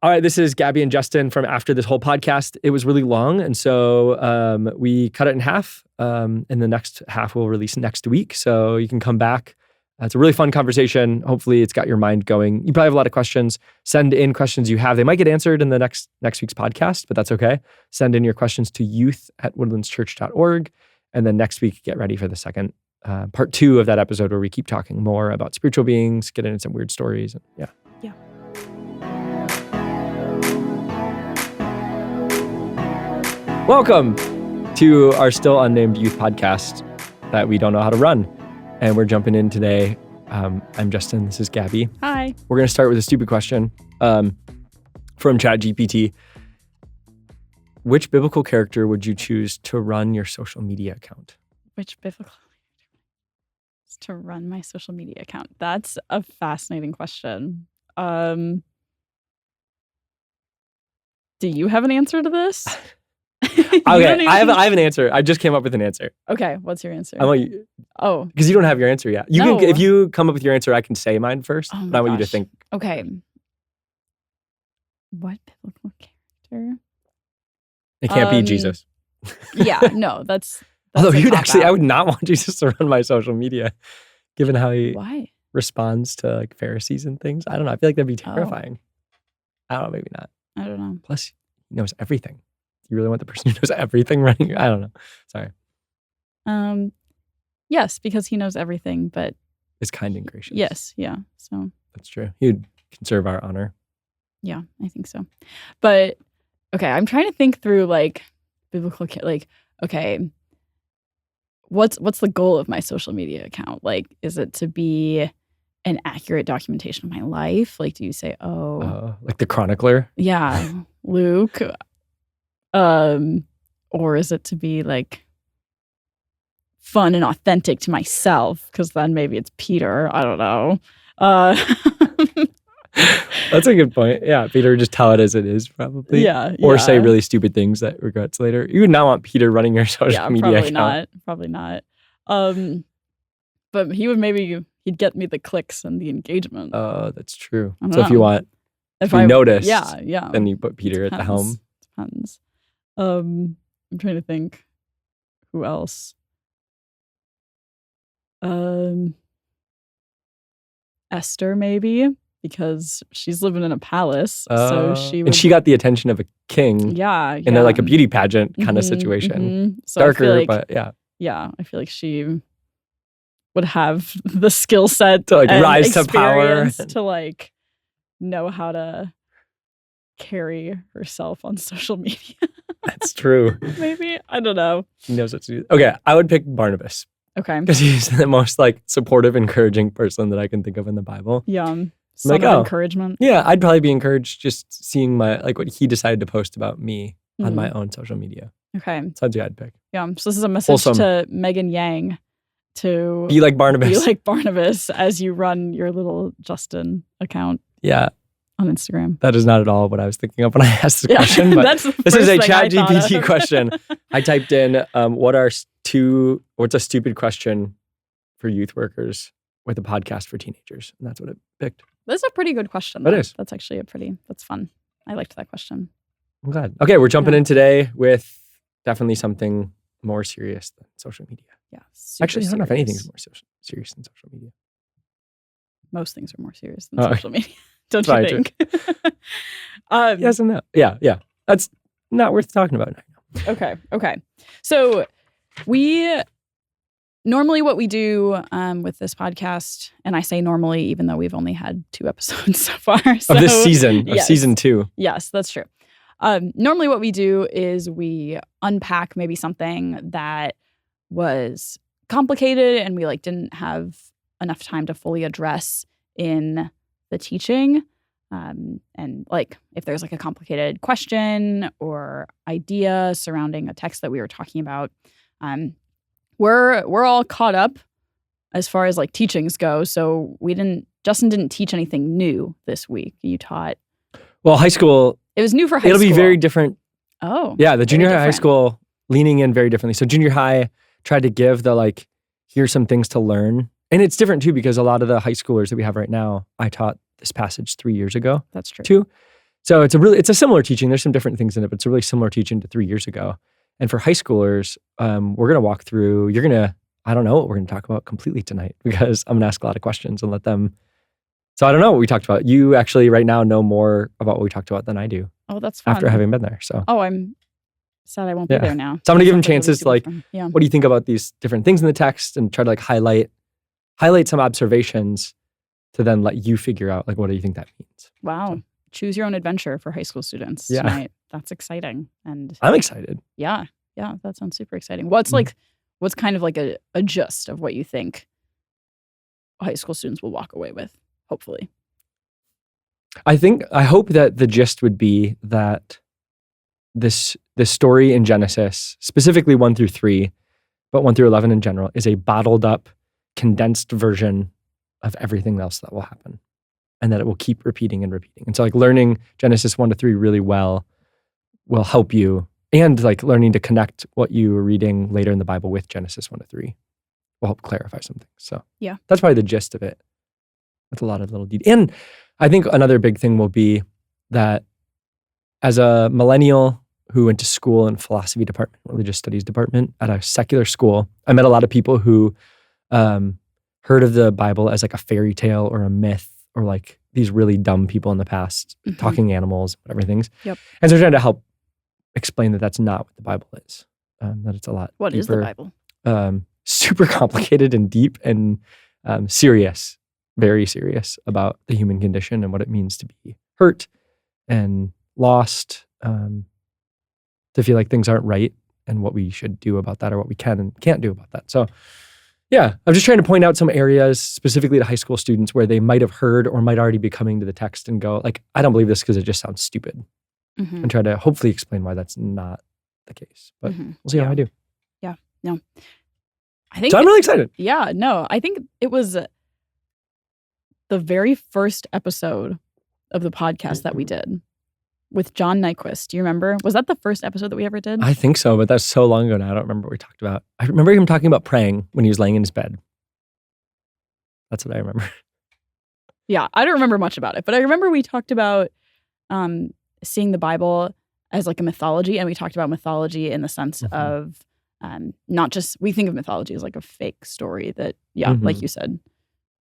All right, this is Gabby and Justin from After This Whole Podcast. It was really long, and so we cut it in half, and the next half we'll release next week, so you can come back. It's a really fun conversation. Hopefully it's got your mind going. You probably have a lot of questions. Send in questions you have. They might get answered in the next week's podcast, but that's okay. Send in your questions to youth@woodlandschurch.org, and then next week get ready for the second part 2 of that episode where we keep talking more about spiritual beings, get into some weird stories. And yeah. Welcome to our still unnamed youth podcast that we don't know how to run. And we're jumping in today. I'm Justin. This is Gabby. Hi. We're going to start with a stupid question from ChatGPT. Which biblical character would you choose to run your social media account? Which biblical character to run my social media account? That's a fascinating question. Do you have an answer to this? Okay, I have an answer. I just came up with an answer. Okay, what's your answer? I want you. Oh, because you don't have your answer yet. You No. can, if you come up with your answer, I can say mine first. Oh my but I want you to gosh. think. okay. What biblical character? It can't be Jesus. Yeah, no, that's Although a you'd cop-out. I would not want Jesus to run my social media, given how he Why? responds to like Pharisees and things. I don't know. I feel like that'd be Oh. terrifying. I don't know. Maybe not. I don't know. Plus, he knows everything. You really want the person who knows everything running? I don't know. Sorry. Yes, because he knows everything, but It's kind and gracious. yes, yeah. So That's true. He'd conserve our honor. yeah, I think so. But okay, I'm trying to think through like biblical okay, what's the goal of my social media account? Like, is it to be an accurate documentation of my life? Like, do you say, Like the chronicler. yeah, Luke? Or is it to be like fun and authentic to myself? Because then maybe it's Peter. I don't know. That's a good point. Yeah. Peter would just tell it as it is, probably. Yeah. Or say really stupid things that regrets later. You would not want Peter running your social media probably account. not. Probably not. But he'd get me the clicks and the engagement. Oh, that's true. I don't So if you know. want, if you noticed, yeah. then you put Peter at the helm. Depends. I'm trying to think who else. Esther, maybe, because she's living in a palace. So she would, and she got the attention of a king yeah. in like a beauty pageant kind of Mhm, situation. mhm. So I feel Darker, like, but yeah. yeah, I feel like she would have the skill set To, like, and rise to power. experience to like know how to carry herself on social media. That's true. Maybe, I don't know. He knows what to do. Okay, I would pick Barnabas Okay, because he's the most like supportive, encouraging person that I can think of in the Bible. yeah. Some Like, of encouragement. Yeah, I'd probably be encouraged just seeing what he decided to post about me on my own social media. Okay, So I'd pick. yeah. So this is a message Wholesome. to Megan Yang to Be like Barnabas. be like Barnabas as you run your little Justin account Yeah, on Instagram. that is not at all what I was thinking of when I asked the Yeah, question. But that's the this is first a thing I thought ChatGPT of. question. I typed in, what's a stupid question for youth workers with a podcast for teenagers? And that's what it picked. That's a pretty good question. It though. is. That's actually that's fun. I liked that question. I'm glad. Okay, we're jumping Yeah. in today with definitely something more serious than social media. Yeah. Actually, I don't know if serious. anything's more serious than social media. Most things are more serious than Oh. social media. Don't Probably you think? Yes and no. Yeah. That's not worth talking about now. Okay. So normally what we do with this podcast, and I say normally even though we've only had 2 episodes so far. So, Of this season, of yes. season 2. Yes, that's true. Normally what we do is we unpack maybe something that was complicated and we didn't have enough time to fully address in the teaching. And if there's a complicated question or idea surrounding a text that we were talking about, we're all caught up as far as teachings go. So Justin didn't teach anything new this week. You taught. Well, high school. It was new for high school. It'll be very different. Oh. Yeah, the junior high, high different. school leaning in very differently. So junior high tried to give the here's some things to learn. And it's different too because a lot of the high schoolers that we have right now, I taught this passage 3 years ago That's true. too. So it's a similar teaching. There's some different things in it, but it's a really similar teaching to 3 years ago. And for high schoolers, we're going to walk through, I don't know what we're going to talk about completely tonight because I'm going to ask a lot of questions and let them. So I don't know what we talked about. You actually right now know more about what we talked about than I do. Oh, that's fun. After having been there. So. Oh, I'm sad I won't be there now. So I'm going to give them chances to what do you think about these different things in the text and try to highlight some observations to then let you figure out what do you think that means. Wow. So, choose your own adventure for high school students tonight. That's exciting. And I'm excited. Yeah, that sounds super exciting. What's what's kind of a gist of what you think high school students will walk away with, hopefully? I hope that the gist would be that this story in Genesis, specifically 1 through 3, but 1 through 11 in general, is a bottled up, condensed version of everything else that will happen. And that it will keep repeating and repeating. And so learning Genesis 1 to 3 really well will help you. And learning to connect what you were reading later in the Bible with Genesis 1 to 3 will help clarify some things. So yeah, that's probably the gist of it. With a lot of little details. And I think another big thing will be that as a millennial who went to school in philosophy department, religious studies department at a secular school, I met a lot of people who heard of the Bible as a fairy tale or a myth, or these really dumb people in the past, talking animals, whatever things. Yep. And so trying to help explain that that's not what the Bible is. That it's a lot What deeper, is the Bible? Super complicated and deep and serious, very serious about the human condition and what it means to be hurt and lost, to feel like things aren't right and what we should do about that or what we can and can't do about that. So yeah, I'm just trying to point out some areas specifically to high school students where they might have heard or might already be coming to the text and go I don't believe this because it just sounds stupid. And try to hopefully explain why that's not the case. But we'll see how I do. Yeah, no. I think so I'm really excited. Yeah, no, I think it was the very first episode of the podcast that we did with John Nyquist. Do you remember? Was that the first episode that we ever did? I think so, but that's so long ago now. I don't remember what we talked about. I remember him talking about praying when he was laying in his bed. That's what I remember. Yeah, I don't remember much about it, but I remember we talked about seeing the Bible as a mythology, and we talked about mythology in the sense of not just, we think of mythology as a fake story that, like you said,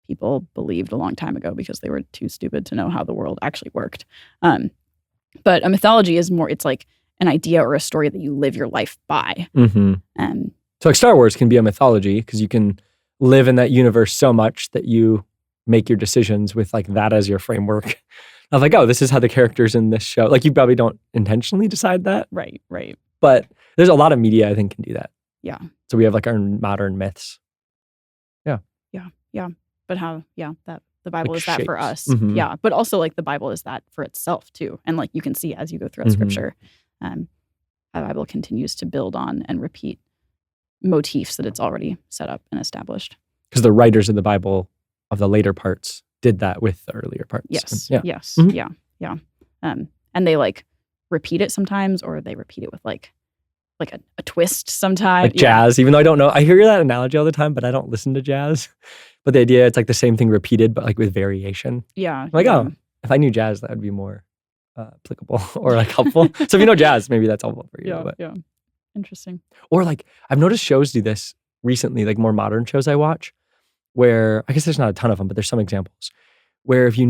people believed a long time ago because they were too stupid to know how the world actually worked. But a mythology is more, it's an idea or a story that you live your life by. So Star Wars can be a mythology because you can live in that universe so much that you make your decisions with that as your framework. Of oh, this is how the characters in this show, you probably don't intentionally decide that. Right. But there's a lot of media I think can do that. Yeah. So we have our modern myths. Yeah. But how, that the Bible is that shapes. for us. Yeah. But also the Bible is that for itself too. And you can see as you go throughout scripture, the Bible continues to build on and repeat motifs that it's already set up and established. Because the writers of the Bible of the later parts did that with the earlier parts. Yes. And, Yes. Yeah. And they repeat it sometimes, or they repeat it with a twist sometimes. Jazz, even though I don't know. I hear that analogy all the time, but I don't listen to jazz. But the idea, it's the same thing repeated, but with variation. Yeah. Oh, if I knew jazz, that would be more applicable or helpful. So if you know jazz, maybe that's helpful for you. Yeah. Interesting. Or I've noticed shows do this recently, more modern shows I watch, where I guess there's not a ton of them, but there's some examples where if you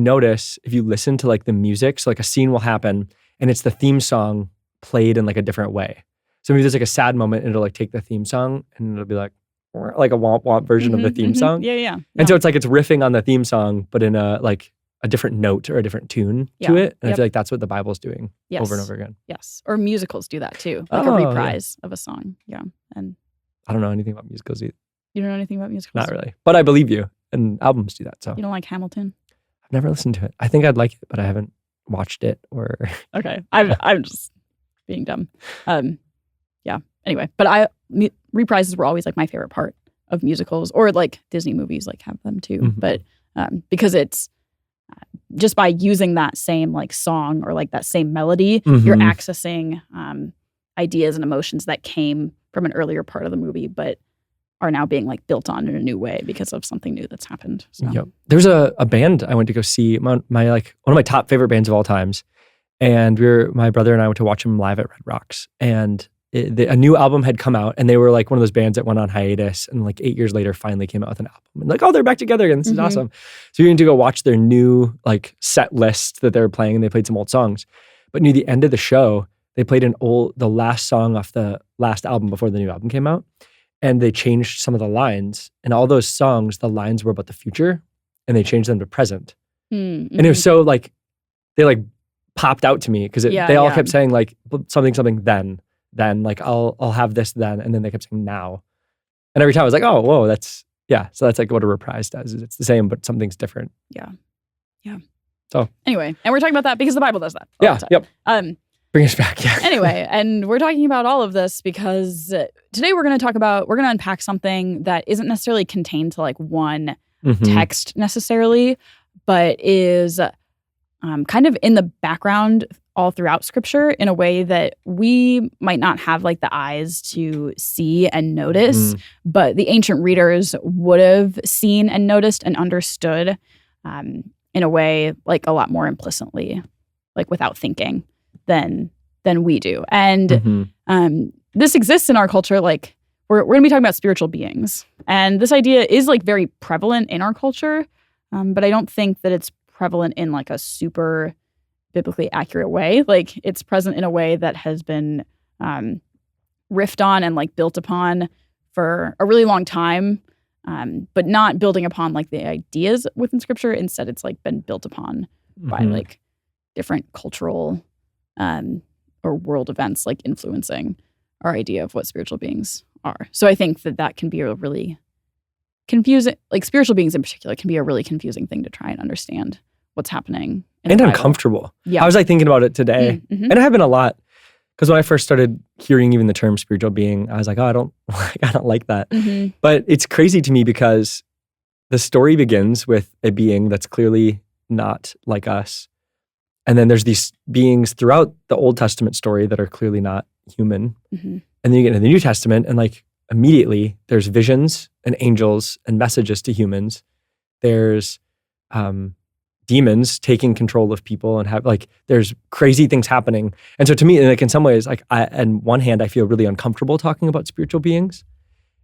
listen to the music, so a scene will happen and it's the theme song played in a different way. So maybe there's a sad moment and it'll take the theme song and it'll be a womp womp version of the theme song. Yeah. And so it's it's riffing on the theme song, but in a different note or a different tune to it. And I feel that's what the Bible's doing over and over again. Yes. Or musicals do that too. A reprise of a song. Yeah. And I don't know anything about musicals either. You don't know anything about musicals? Not really. But I believe you. And albums do that. So you don't like Hamilton? I've never listened to it. I think I'd like it, but I haven't watched it or Okay. I'm just being dumb. Yeah. Anyway, but reprises were always my favorite part of musicals, or Disney movies have them too. But because it's just by using that same song or that same melody, you're accessing ideas and emotions that came from an earlier part of the movie, but are now being built on in a new way because of something new that's happened. So. Yep. There's a band I went to go see, my one of my top favorite bands of all times, And my brother and I went to watch him live at Red Rocks. And a new album had come out, and they were like one of those bands that went on hiatus and like 8 years later finally came out with an album. And like, oh, they're back together again. This is awesome. So we went to go watch their new like set list that they were playing, and they played some old songs. But near the end of the show, they played the last song off the last album before the new album came out. And they changed some of the lines. And all those songs, the lines were about the future, and they changed them to present. And it was so like, they like popped out to me because they all kept saying like something then like I'll have this then, and then they kept saying now. And every time I was like, oh, whoa, so that's like what a reprise does. Is it's the same, but something's different. Yeah. So anyway, and we're talking about that because the Bible does that. Yep. Bring us back. Yeah. Anyway, and we're talking about all of this because today we're going to unpack something that isn't necessarily contained to like one text necessarily, but is kind of in the background all throughout Scripture in a way that we might not have like the eyes to see and notice, but the ancient readers would have seen and noticed and understood in a way like a lot more implicitly, like without thinking than we do. And this exists in our culture. Like we're going to be talking about spiritual beings, and this idea is like very prevalent in our culture, but I don't think that it's prevalent in like a super biblically accurate way. Like it's present in a way that has been riffed on and like built upon for a really long time, but not building upon like the ideas within Scripture. Instead, it's like been built upon by like different cultural or world events like influencing our idea of what spiritual beings are. So I think that can be a really confusing, like spiritual beings in particular can be a really confusing thing to try and understand what's happening. And uncomfortable. Yeah. I was like thinking about it today. And it had been a lot. Because when I first started hearing even the term spiritual being, I was like, oh, I don't like that. But it's crazy to me because the story begins with a being that's clearly not like us. And then there's these beings throughout the Old Testament story that are clearly not human. And then you get into the New Testament, and like immediately there's visions and angels and messages to humans. There's demons taking control of people, and there's crazy things happening. And so to me, like in some ways, like on one hand, I feel really uncomfortable talking about spiritual beings.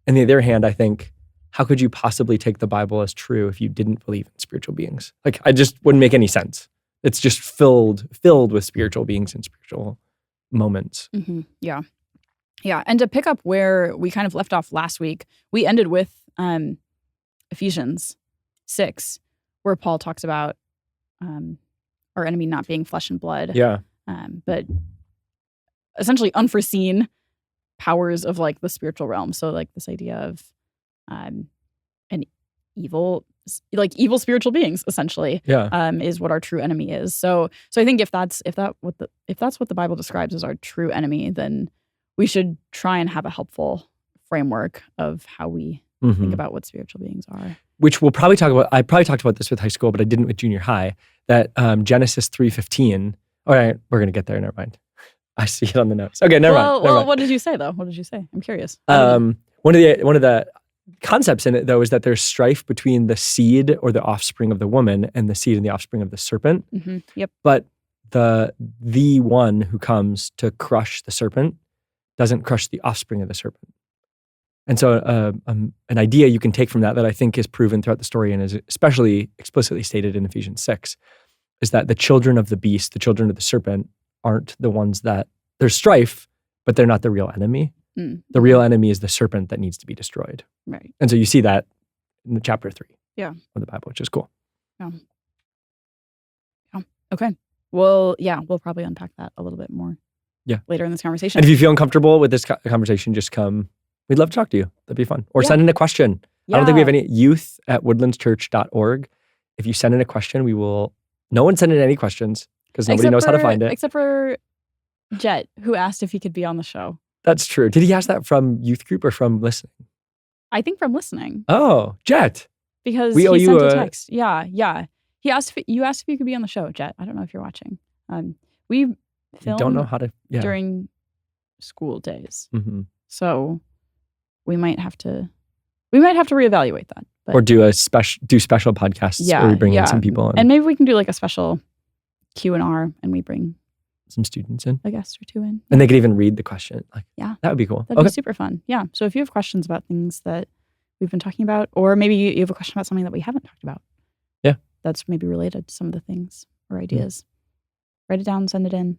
And the other hand, I think, how could you possibly take the Bible as true if you didn't believe in spiritual beings? Like, I just wouldn't make any sense. It's just filled with spiritual beings and spiritual moments. Yeah. And to pick up where we kind of left off last week, we ended with Ephesians 6, where Paul talks about our enemy not being flesh and blood. But essentially unforeseen powers of like the spiritual realm. So like this idea of an evil spiritual beings essentially is what our true enemy is. So I think if that's what the Bible describes as our true enemy, then we should try and have a helpful framework of how we think about what spiritual beings are. Which we'll probably talk about. I probably talked about this with high school, but I didn't with junior high. That Genesis 3:15. All right, we're gonna get there. Never mind. I see it on the notes. Okay, never mind. Well, what did you say though? What did you say? I'm curious. One of the concepts in it though is that there's strife between the seed or the offspring of the woman and the seed and the offspring of the serpent. Yep. But the one who comes to crush the serpent doesn't crush the offspring of the serpent. And so an idea you can take from that I think is proven throughout the story and is especially explicitly stated in Ephesians 6 is that the children of the beast, the children of the serpent, aren't the ones that, there's strife, but they're not the real enemy. The real enemy is the serpent that needs to be destroyed. Right. And so you see that in the chapter 3 of the Bible, which is cool. Yeah. Okay. Well, yeah, we'll probably unpack that a little bit more later in this conversation. And if you feel uncomfortable with this conversation, just come. We'd love to talk to you. That'd be fun. Or send in a question. I don't think we have any youth@woodlandschurch.org. If you send in a question, no one sent in any questions because nobody knows how to find it. Except for Jet, who asked if he could be on the show. That's true. Did he ask that from youth group or from listening? I think from listening. Oh, Jet. Because he sent a text. Yeah. He asked if you could be on the show, Jet. I don't know if you're watching. We filmed don't know how to during school days. So we might have to reevaluate that. But or do special podcasts where we bring in some people. And maybe we can do like a special Q&R and we bring some students in. a guest or two in. And they could even read the question. Like, Yeah. That would be cool. That'd be super fun. Yeah. So if you have questions about things that we've been talking about, or maybe you have a question about something that we haven't talked about. Yeah. That's maybe related to some of the things or ideas. Write it down, send it in.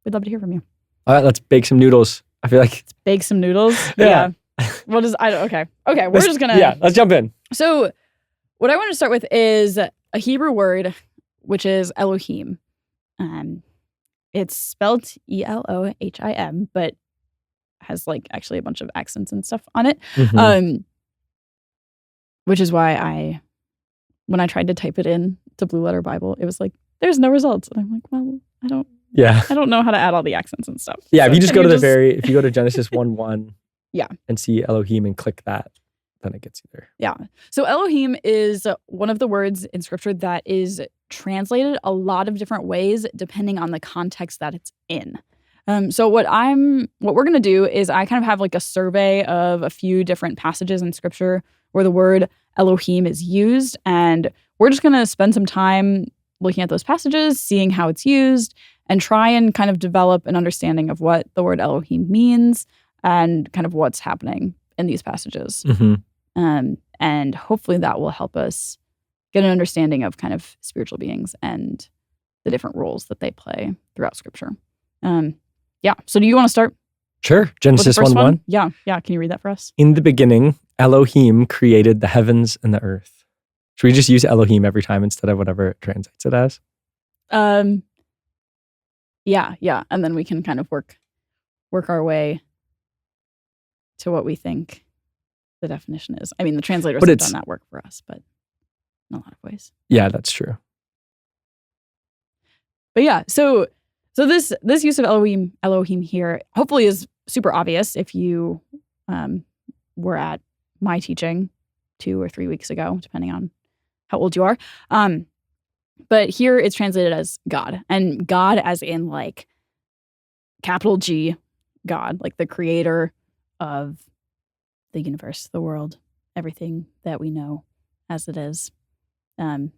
We'd love to hear from you. All right, let's bake some noodles. I feel like Let's bake some noodles. Yeah. Okay. We're just gonna. Yeah, let's jump in. So what I want to start with is a Hebrew word, which is Elohim. It's spelled Elohim, but has like actually a bunch of accents and stuff on it. Which is why when I tried to type it in to Blue Letter Bible, it was like, there's no results. And I'm like, well, I don't know how to add all the accents and stuff. Yeah, so if you just go to if you go to Genesis 1:1 yeah, and see Elohim and click that, then it gets you there. Yeah. So Elohim is one of the words in scripture that is translated a lot of different ways depending on the context that it's in. So what we're going to do is I kind of have like a survey of a few different passages in scripture where the word Elohim is used, and we're just going to spend some time looking at those passages, seeing how it's used, and try and kind of develop an understanding of what the word Elohim means and kind of what's happening in these passages. And hopefully that will help us get an understanding of kind of spiritual beings and the different roles that they play throughout scripture. So do you want to start? Sure. Genesis 1:1. Yeah. Can you read that for us? In the beginning, Elohim created the heavens and the earth. Should we just use Elohim every time instead of whatever it translates it as? Yeah. And then we can kind of work our way to what we think the definition is. I mean, the translators have done that work for us, but in a lot of ways. Yeah, that's true. But yeah, so this use of Elohim here hopefully is super obvious if you were at my teaching 2 or 3 weeks ago, depending on how old you are. But here it's translated as God, and God as in like capital G, God, like the creator of the universe, the world, everything that we know as it is. I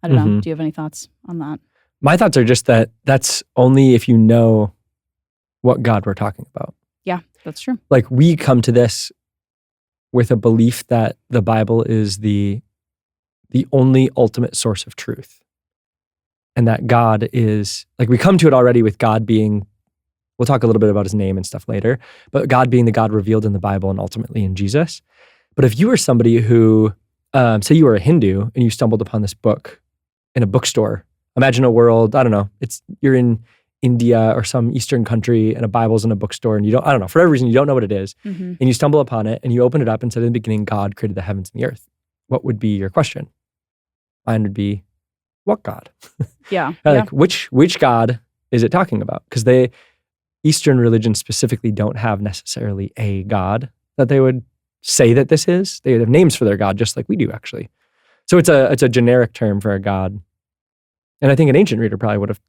don't know. Do you have any thoughts on that? My thoughts are just that that's only if you know what God we're talking about. Yeah, that's true. Like we come to this with a belief that the Bible is the only ultimate source of truth. And that God is, like we come to it already with God being, we'll talk a little bit about his name and stuff later, but God being the God revealed in the Bible and ultimately in Jesus. But if you were somebody who, say you were a Hindu and you stumbled upon this book in a bookstore, imagine a world, I don't know, you're in India or some Eastern country and a Bible's in a bookstore and you don't, I don't know, for every reason you don't know what it is, and you stumble upon it and you open it up and said, in the beginning, God created the heavens and the earth. What would be your question? Mine would be, what God? Yeah. Like, which God is it talking about? Because Eastern religions specifically don't have necessarily a God that they would say that this is. They have names for their God just like we do, actually. So it's a generic term for a God. And I think an ancient reader probably would have,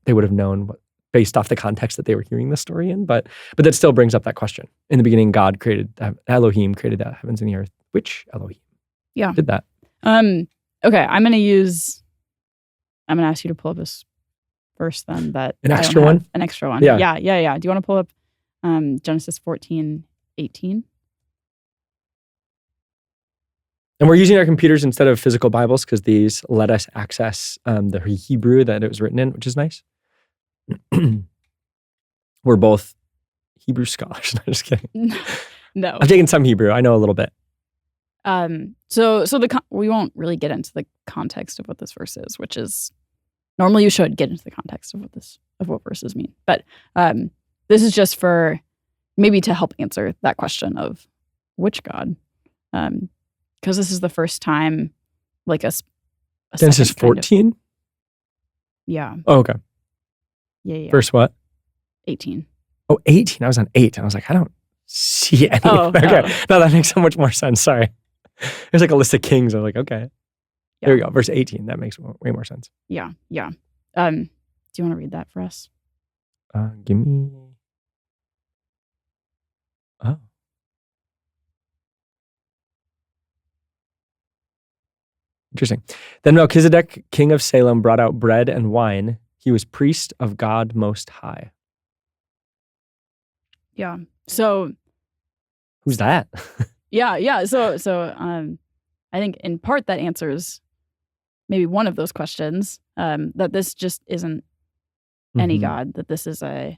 they would have known based off the context that they were hearing the story in, but that still brings up that question. In the beginning, God created, Elohim created the heavens and the earth. Which Elohim did that? Okay, I'm going to ask you to pull up this verse then. That An extra one? An extra one. Yeah. Do you want to pull up Genesis 14:18? And we're using our computers instead of physical Bibles because these let us access the Hebrew that it was written in, which is nice. We're both Hebrew scholars. No, just kidding. No. I've taken some Hebrew. I know a little bit. So we won't really get into the context of what this verse is, which is normally you should get into the context of what verses mean. But this is just for maybe to help answer that question of which God. Because this is the first time, like a Genesis 14? Yeah. Oh, okay. Yeah. Verse what? 18. Oh, 18. I was on 8. I was like, I don't see any. Oh, okay. No, that makes so much more sense. Sorry. There's like a list of kings. I'm like, okay. Yeah. There we go. Verse 18. That makes way more sense. Yeah. Do you want to read that for us? Give me. Oh. Interesting. Then Melchizedek, king of Salem, brought out bread and wine. He was priest of God Most High. Yeah. So who's that? Yeah. So I think in part that answers maybe one of those questions, that this just isn't any God, that this is the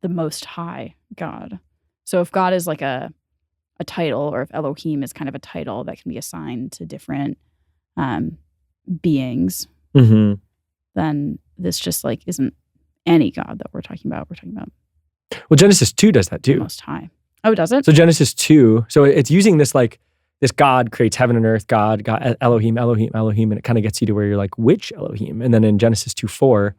Most High God. So if God is like a title, or if Elohim is kind of a title that can be assigned to different beings, then this just like isn't any God that we're talking about. We're talking about Well, Genesis 2 does that too. Most High. Oh, does it? So Genesis 2, so it's using this like, this God creates heaven and earth, God, Elohim, Elohim, Elohim, and it kind of gets you to where you're like, which Elohim? And then in Genesis 2:4,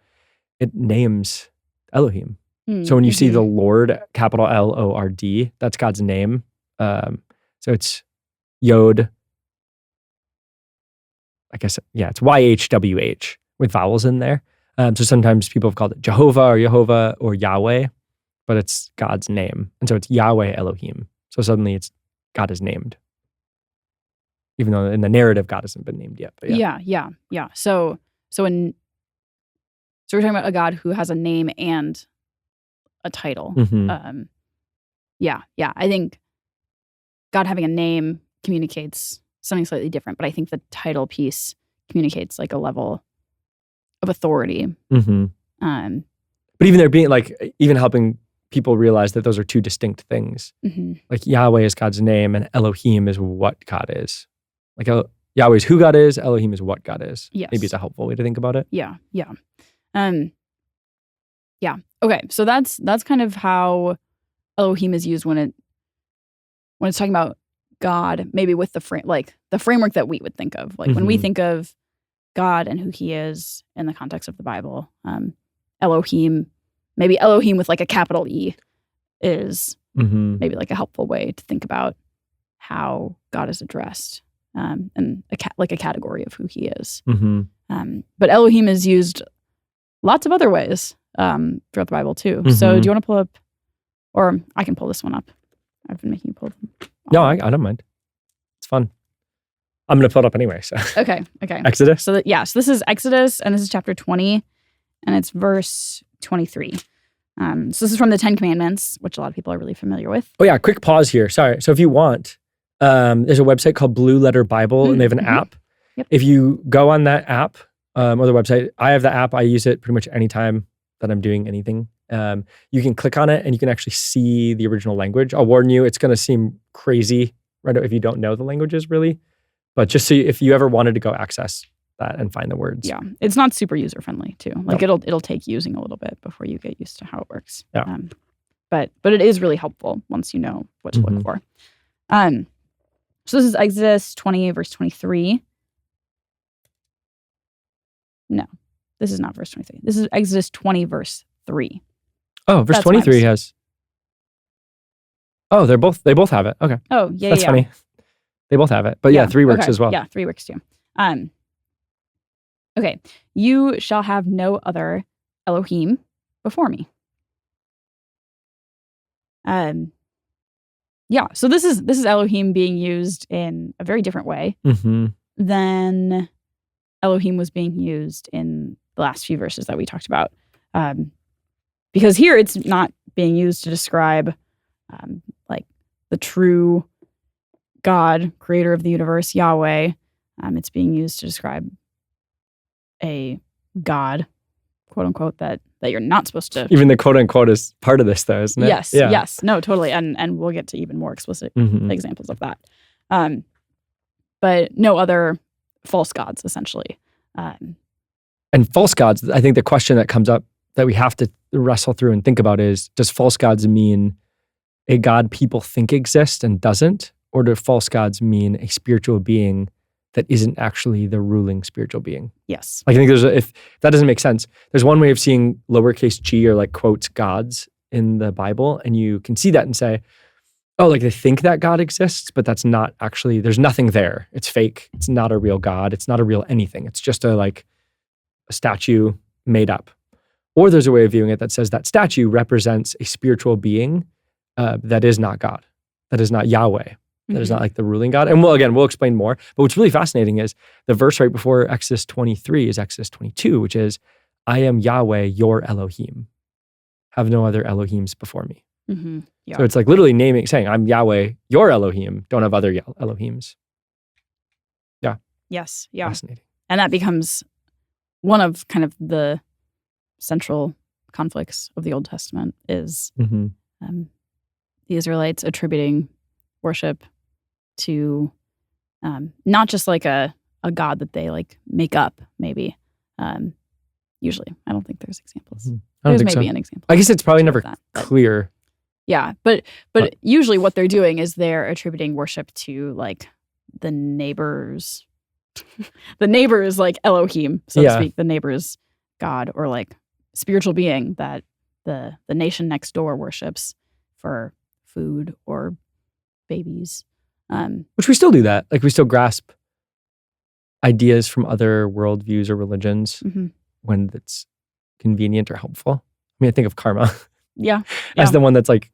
it names Elohim. So when you see the Lord, capital Lord, that's God's name. So it's Yod, I guess, it's YHWH with vowels in there. So sometimes people have called it Jehovah or Yehovah or Yahweh, but it's God's name. And so it's Yahweh Elohim. So suddenly God is named. Even though in the narrative, God hasn't been named yet. But yeah. So we're talking about a God who has a name and a title. I think God having a name communicates something slightly different, but I think the title piece communicates like a level of authority. But even there being like, even helping people realize that those are two distinct things. Like Yahweh is God's name and Elohim is what God is. Like Yahweh is who God is, Elohim is what God is. Yes. Maybe it's a helpful way to think about it. Yeah. Okay, so that's kind of how Elohim is used when it's talking about God, maybe with the framework that we would think of. Like when we think of God and who he is in the context of the Bible, Elohim, maybe Elohim with like a capital E is maybe like a helpful way to think about how God is addressed, and like a category of who he is. But Elohim is used lots of other ways throughout the Bible too. So do you want to pull up, or I can pull this one up? I've been making you pull them. No, I don't mind. It's fun. I'm going to pull it up anyway. So Okay. Exodus? So this is Exodus, and this is chapter 20, and it's verse 23. So this is from the 10 Commandments, which a lot of people are really familiar with. Oh yeah, quick pause here. Sorry. So if you want, there's a website called Blue Letter Bible, and they have an app. Yep. If you go on that app or the website, I have the app. I use it pretty much anytime that I'm doing anything. You can click on it and you can actually see the original language. I'll warn you, it's going to seem crazy right if you don't know the languages really. But just so if you ever wanted to go access that and find the words. Yeah, it's not super user friendly too. Like it'll take using a little bit before you get used to how it works. Yeah. But it is really helpful once you know what to look for. So this is Exodus 20 verse 23. No, this is not verse 23. This is Exodus 20 verse 3. Oh, verse 23 has. Oh, they both have it. Okay. Oh, yeah. That's funny. They both have it. But 3 works as well. Yeah, 3 works too. Okay. You shall have no other Elohim before me. So this is Elohim being used in a very different way than Elohim was being used in the last few verses that we talked about. Because here it's not being used to describe like the true God, creator of the universe, Yahweh. It's being used to describe a God, quote unquote, that you're not supposed to. Even the quote unquote is part of this though, isn't it? Yes, yeah. Yes. No, totally. And we'll get to even more explicit examples of that. But no other false gods, essentially. And false gods, I think the question that comes up that we have to wrestle through and think about is, does false gods mean a God people think exists and doesn't? Or do false gods mean a spiritual being that isn't actually the ruling spiritual being? Yes. Like I think if that doesn't make sense, there's one way of seeing lowercase g or like quotes gods in the Bible, and you can see that and say, oh, like they think that God exists, but that's not actually, there's nothing there. It's fake. It's not a real God. It's not a real anything. It's just a statue made up. Or there's a way of viewing it that says that statue represents a spiritual being that is not God, that is not Yahweh. That is not like the ruling God. And we'll explain more. But what's really fascinating is the verse right before Exodus 23 is Exodus 22, which is, I am Yahweh, your Elohim. Have no other Elohims before me. Mm-hmm. Yeah. So it's like literally saying, I'm Yahweh, your Elohim. Don't have other Elohims. Yeah. Yes. Yeah. Fascinating. And that becomes one of kind of the central conflicts of the Old Testament is the Israelites attributing worship to not just like a God that they like make up, maybe. Usually. I don't think there's examples. There's maybe an example. I guess it's probably never clear. Yeah, but usually what they're doing is they're attributing worship to like the neighbor's like Elohim, so to speak, the neighbor's God or like spiritual being that the nation next door worships for food or babies. Which we still do that. Like we still grasp ideas from other worldviews or religions when it's convenient or helpful. I mean, I think of karma as the one that's like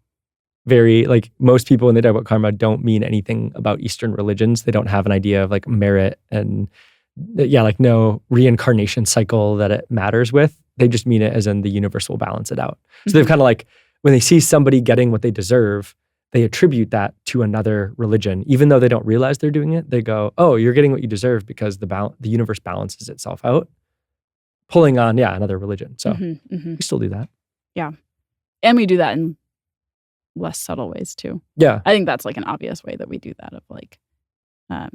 very, like most people when they talk about karma don't mean anything about Eastern religions. They don't have an idea of like merit and like no reincarnation cycle that it matters with. They just mean it as in the universe will balance it out. So they've kind of like, when they see somebody getting what they deserve, they attribute that to another religion. Even though they don't realize they're doing it, they go, oh, you're getting what you deserve because the universe balances itself out. Pulling on, another religion. So we still do that. Yeah. And we do that in less subtle ways too. Yeah. I think that's like an obvious way that we do that of like, I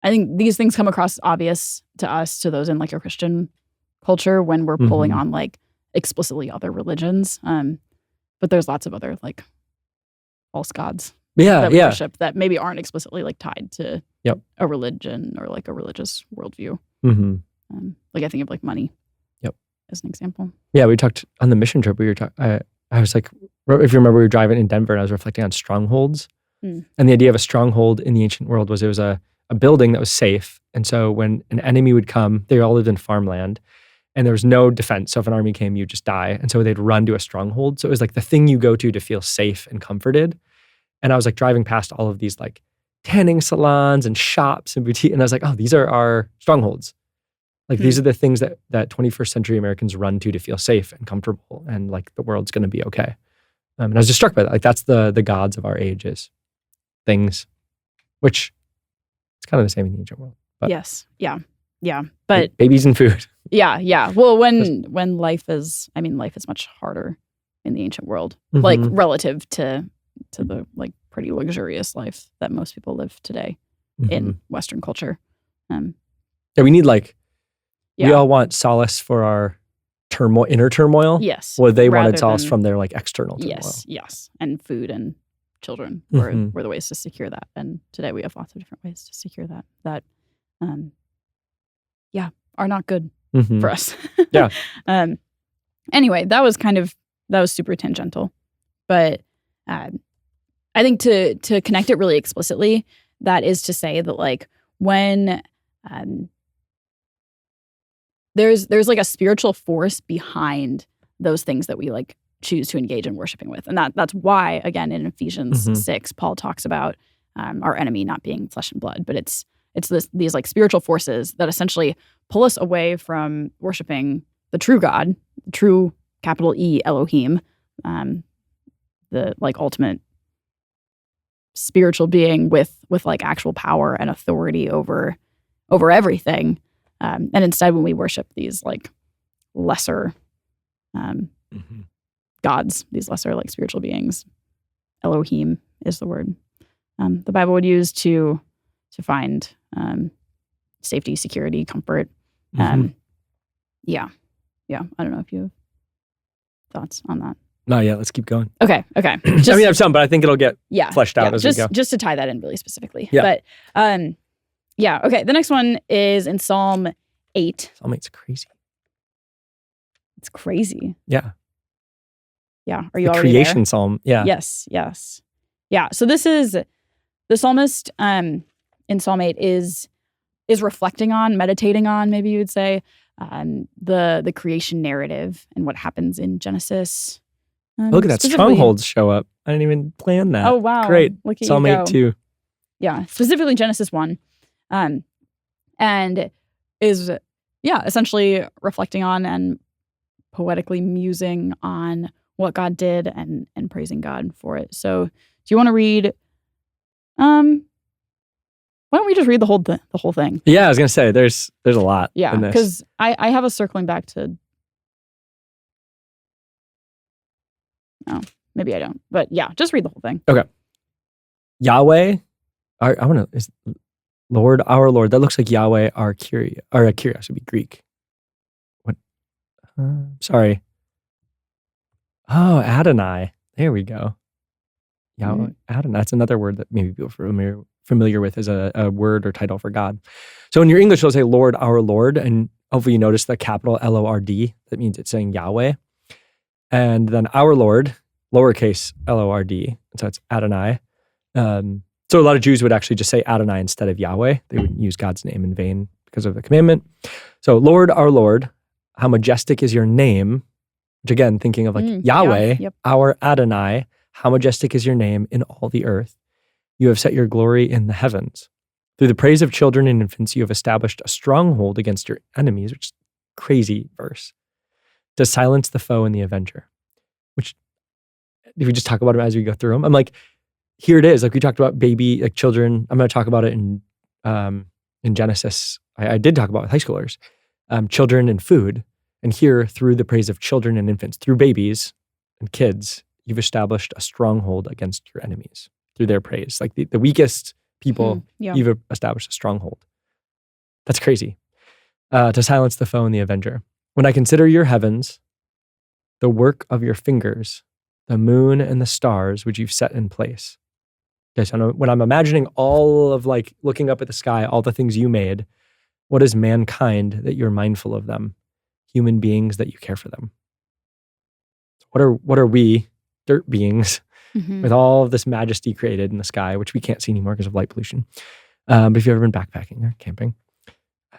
think these things come across obvious to us, to those in like a Christian culture when we're pulling on like explicitly other religions. But there's lots of other like false gods that we worship that maybe aren't explicitly like tied to a religion or like a religious worldview. Like I think of like money as an example. Yeah, we talked on the mission trip. We were talking. I was like, if you remember, we were driving in Denver and I was reflecting on strongholds. And the idea of a stronghold in the ancient world was it was a building that was safe. And so when an enemy would come, they all lived in farmland and there was no defense. So if an army came, you just die. And so they'd run to a stronghold. So it was like the thing you go to feel safe and comforted. And I was like driving past all of these like tanning salons and shops and boutiques. And I was like, oh, these are our strongholds. Like these are the things that 21st century Americans run to feel safe and comfortable and like the world's going to be okay. And I was just struck by that. Like that's the gods of our age is things, which it's kind of the same in the ancient world. But yes. Yeah. Yeah. But babies and food. Yeah. Yeah. Well, when life is much harder in the ancient world, like relative to the like pretty luxurious life that most people live today in Western culture. We need like, we all want solace for our inner turmoil. Yes. Well, they wanted solace from their like external turmoil. Yes. And food and children were the ways to secure that. And today we have lots of different ways to secure that are not good for us. Yeah. Anyway, that was super tangential. But I think to connect it really explicitly, that is to say that like when there's like a spiritual force behind those things that we like choose to engage in worshiping with. And that's why, again, in Ephesians 6, Paul talks about our enemy not being flesh and blood, but it's these like spiritual forces that essentially pull us away from worshiping the true God, true capital E Elohim, the like ultimate spiritual being with like actual power and authority over everything. And instead, when we worship these like lesser gods, these lesser like spiritual beings, Elohim is the word the Bible would use to find safety, security, comfort. Yeah. I don't know if you have thoughts on that. No, yeah, let's keep going. Okay. I mean, I have some, but I think it'll get fleshed out as we go. Just to tie that in really specifically. Yeah. But okay. The next one is in Psalm 8. Psalm 8's crazy. It's crazy. Yeah. Yeah. Are you the already creation there? psalm. Yeah. Yes. Yeah. So this is the psalmist in Psalm 8 is reflecting on, meditating on, maybe you would say, the creation narrative and what happens in Genesis Look at that. Strongholds show up. I didn't even plan that. Oh, wow. Great. Look at Psalm you go. 8 too. Yeah, specifically Genesis 1. And is, essentially reflecting on and poetically musing on what God did and praising God for it. So do you want to read, why don't we just read the whole thing? Yeah, I was going to say, there's a lot in Yeah, this. because I have a circling back to, maybe I don't. But yeah, just read the whole thing. Okay. Yahweh, I want to, is Lord, our Lord. That looks like Yahweh, our Kyrios. Or Kyrios would be Greek. What? Sorry. Oh, Adonai. There we go. Yahweh, Adonai. That's another word that maybe people are familiar with as a word or title for God. So in your English, it'll say Lord, our Lord. And hopefully you notice the capital L-O-R-D. That means it's saying Yahweh. And then our Lord, lowercase L-O-R-D. So it's Adonai. So a lot of Jews would actually just say Adonai instead of Yahweh. They wouldn't use God's name in vain because of the commandment. So Lord, our Lord, how majestic is your name. Which again, thinking of like Yahweh, our Adonai, how majestic is your name in all the earth. You have set your glory in the heavens. Through the praise of children and infants, you have established a stronghold against your enemies, which is a crazy verse, to silence the foe and the avenger. Which, if we just talk about them as we go through them, I'm like, here it is. Like we talked about baby, like children. I'm going to talk about it in Genesis. I did talk about with high schoolers, children and food. And here, through the praise of children and infants, through babies and kids, you've established a stronghold against your enemies through their praise. Like the weakest people, you've established a stronghold. That's crazy. To silence the foe and the avenger. When I consider your heavens, the work of your fingers, the moon and the stars, which you've set in place. Okay, so when I'm imagining all of like looking up at the sky, all the things you made, what is mankind that you're mindful of them? Human beings that you care for them. What are we, dirt beings, with all of this majesty created in the sky, which we can't see anymore because of light pollution. But if you've ever been backpacking or camping,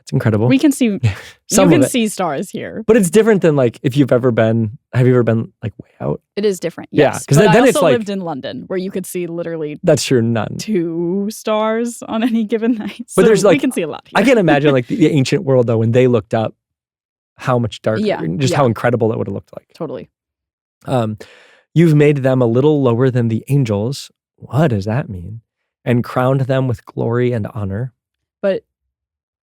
it's incredible. We can see, you can see stars here. But it's different than like, if you've ever been, have you ever been like way out? It is different, yes. Yeah, because then I also it's like, lived in London where you could see literally that's true, none. 2 stars on any given night. So but there's like, we can see a lot here. I can't imagine like the ancient world though, when they looked up, how much darker, just how incredible it would have looked like. Totally. You've made them a little lower than the angels. What does that mean? And crowned them with glory and honor. But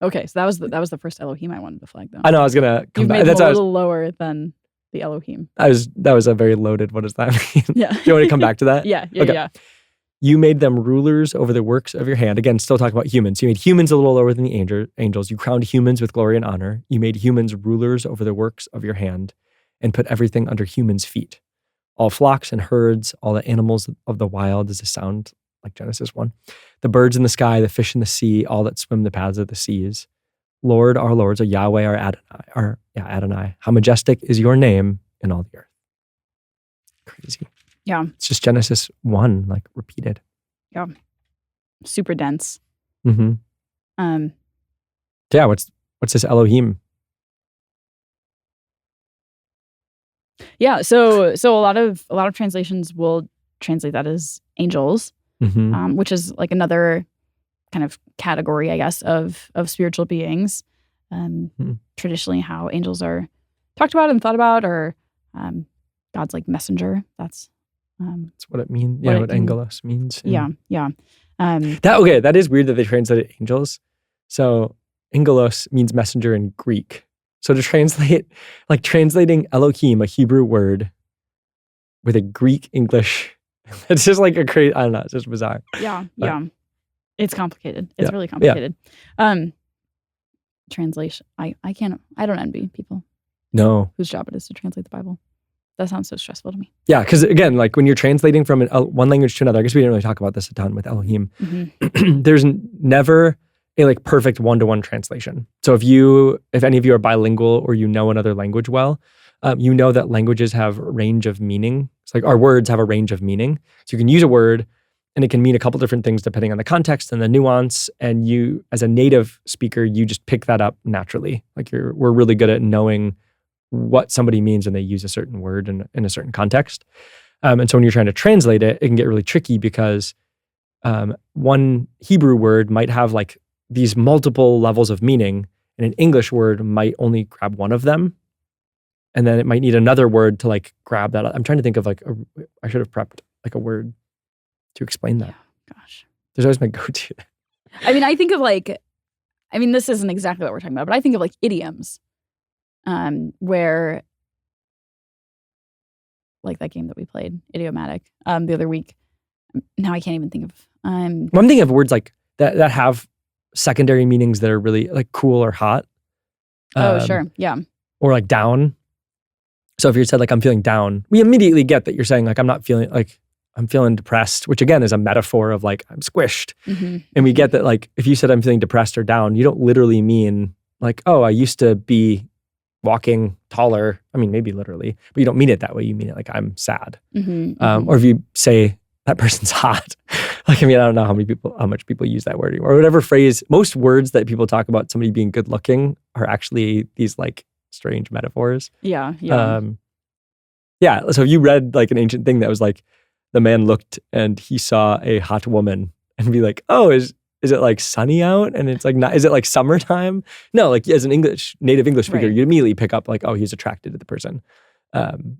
okay, so that was the first Elohim I wanted to flag though. I know I was gonna come You've back. made them a little lower than the Elohim. That was a very loaded. What does that mean? Yeah. Do you want to come back to that? Yeah. You made them rulers over the works of your hand. Again, still talking about humans. You made humans a little lower than the angels. You crowned humans with glory and honor. You made humans rulers over the works of your hand and put everything under humans' feet. All flocks and herds, all the animals of the wild. Does this sound like Genesis 1? The birds in the sky, the fish in the sea, all that swim the paths of the seas. Lord, our Lord, so Yahweh, our Adonai. How majestic is your name in all the earth. Crazy. Yeah. It's just Genesis 1, like repeated. Yeah. Super dense. Mm-hmm. Yeah, what's this Elohim? Yeah, so a lot of translations will translate that as angels, which is like another kind of category, I guess, of spiritual beings. Traditionally, how angels are talked about and thought about, or God's like messenger. That's what it means. Yeah, what angelos means. Yeah. That is weird that they translated angels. So angelos means messenger in Greek. So to translate, like translating Elohim, a Hebrew word, with a Greek English, it's just like a crazy, I don't know, it's just bizarre. Yeah. It's complicated. It's really complicated. Translation, I don't envy people. No. Whose job it is to translate the Bible. That sounds so stressful to me. Yeah, because again, like when you're translating from one language to another, I guess we didn't really talk about this a ton with Elohim. There's never a like perfect one-to-one translation. So if any of you are bilingual or you know another language well, you know that languages have a range of meaning. It's like our words have a range of meaning. So you can use a word and it can mean a couple different things depending on the context and the nuance. And you, as a native speaker, you just pick that up naturally. Like we're really good at knowing what somebody means when they use a certain word in a certain context. And so when you're trying to translate it, it can get really tricky because one Hebrew word might have like these multiple levels of meaning, and an English word might only grab one of them. And then it might need another word to like grab that. I'm trying to think of like, I should have prepped like a word to explain that. Yeah, gosh. There's always my go-to. I mean, I think of like, this isn't exactly what we're talking about, but I think of like idioms, where like that game that we played, Idiomatic, the other week. Now I can't even think of. Well, I'm thinking of words like that have secondary meanings that are really like cool or hot. Sure. Yeah. Or like down. So if you said like, I'm feeling down, we immediately get that you're saying like, I'm feeling depressed, which again is a metaphor of like, I'm squished. Mm-hmm. And we get that like, if you said I'm feeling depressed or down, you don't literally mean like, oh, I used to be walking taller. I mean, maybe literally, but you don't mean it that way. You mean it like I'm sad. Mm-hmm. Or if you say that person's hot, like, I don't know how much people use that word or whatever phrase. Most words that people talk about somebody being good looking are actually these like strange metaphors. Yeah. Yeah. So if you read like an ancient thing that was like, the man looked and he saw a hot woman and be like, oh, is it like sunny out? And it's like, not, is it like summertime? No, like as an native English speaker, Right. you immediately pick up like, oh, he's attracted to the person. And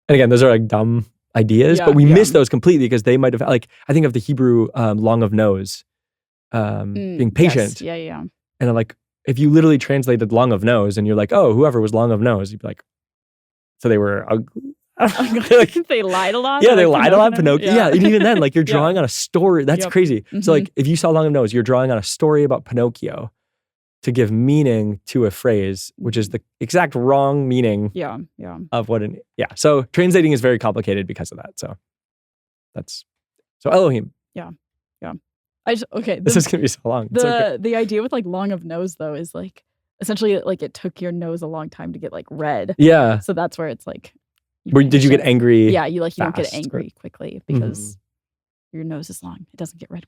again, those are like dumb ideas, but we miss those completely because they might have like, I think of the Hebrew long of nose being patient. Yes. Yeah. And I'm like, if you literally translated long of nose and you're like, oh, whoever was long of nose, you'd be like, so they were ugly. Like, they lied a lot. Yeah, they lied a lot. Pinocchio. Yeah, and even then, like you're Yeah. drawing on a story. That's crazy. Mm-hmm. So like if you saw long of nose, you're drawing on a story about Pinocchio to give meaning to a phrase, which is the exact wrong meaning Yeah. of what So translating is very complicated because of that. So Elohim. This is gonna be so long. It's okay. The idea with like long of nose though is like essentially like it took your nose a long time to get like red. Yeah. So that's where it's like. Did you get angry? Yeah, you don't get fast, angry quickly because your nose is long. It doesn't get red.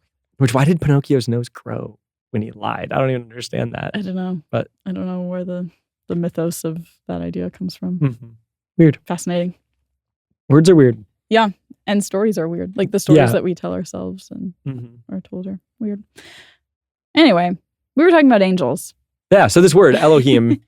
Why did Pinocchio's nose grow when he lied? I don't even understand that. I don't know. But I don't know where the mythos of that idea comes from. Mm-hmm. Weird. Fascinating. Words are weird. Yeah. And stories are weird. Like the stories that we tell ourselves and are told are weird. Anyway, we were talking about angels. Yeah. So this word, Elohim,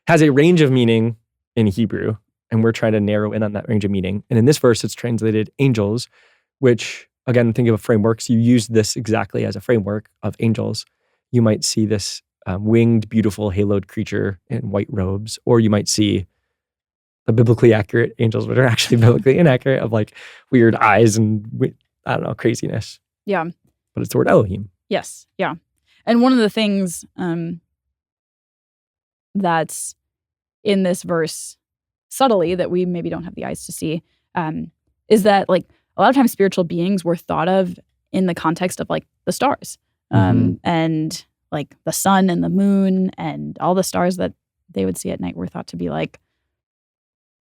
has a range of meaning in Hebrew. And we're trying to narrow in on that range of meaning. And in this verse, it's translated angels, which, again, think of frameworks. You use this exactly as a framework of angels. You might see this winged, beautiful, haloed creature in white robes, or you might see the biblically accurate angels, which are actually biblically inaccurate, of like weird eyes and, I don't know, craziness. Yeah. But it's the word Elohim. Yes. Yeah. And one of the things that's in this verse subtly that we maybe don't have the eyes to see is that like a lot of times spiritual beings were thought of in the context of like the stars and like the sun and the moon and all the stars that they would see at night were thought to be like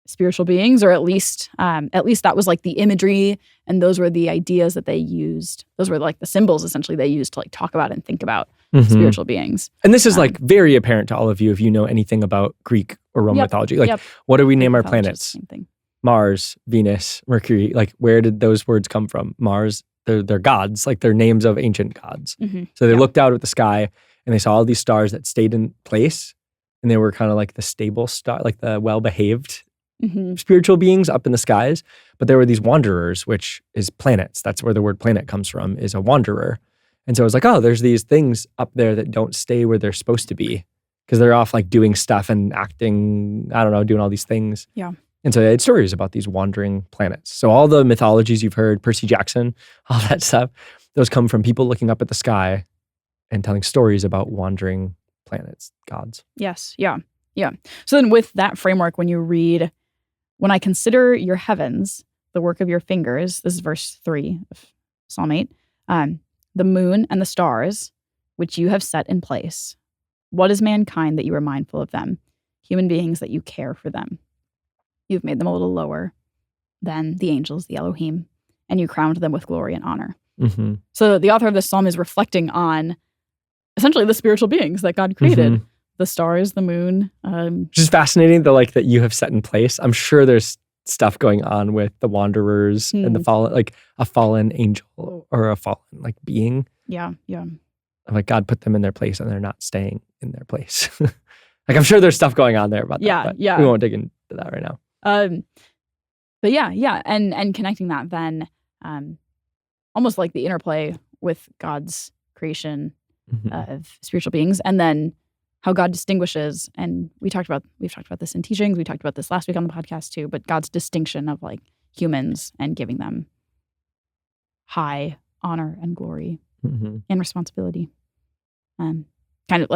spiritual beings, or at least that was like the imagery, and those were the ideas that they used. Those were like the symbols essentially they used to like talk about and think about spiritual beings. And this is like very apparent to all of you if you know anything about Greek or Roman mythology. Like, what do we name our planets? Same thing. Mars, Venus, Mercury. Like, where did those words come from? Mars, they're gods, like they're names of ancient gods. So they looked out at the sky and they saw all these stars that stayed in place, and they were kind of like the stable star, like the well-behaved spiritual beings up in the skies. But there were these wanderers, which is planets. That's where the word planet comes from, is a wanderer. And so it was like, oh, there's these things up there that don't stay where they're supposed to be because they're off like doing stuff and acting, I don't know, doing all these things. Yeah. And so they had stories about these wandering planets. So all the mythologies you've heard, Percy Jackson, all that stuff, those come from people looking up at the sky and telling stories about wandering planets, gods. Yes. Yeah. Yeah. So then with that framework, when you read, when I consider your heavens, the work of your fingers, this is verse 3 of Psalm 8, the moon and the stars, which you have set in place. What is mankind that you are mindful of them? Human beings that you care for them. You've made them a little lower than the angels, the Elohim, and you crowned them with glory and honor. So the author of this psalm is reflecting on essentially the spiritual beings that God created. the stars, the moon. Which is fascinating, that you have set in place. I'm sure there's stuff going on with the wanderers and the fallen, like a fallen angel or a fallen being. Yeah. Like God put them in their place and they're not staying in their place. I'm sure there's stuff going on there about that. But we won't dig into that right now. But yeah. And connecting that then almost like the interplay with God's creation of spiritual beings, and then how God distinguishes, and we've talked about this in teachings, we talked about this last week on the podcast too, but God's distinction of humans and giving them high honor and glory and responsibility. Kind of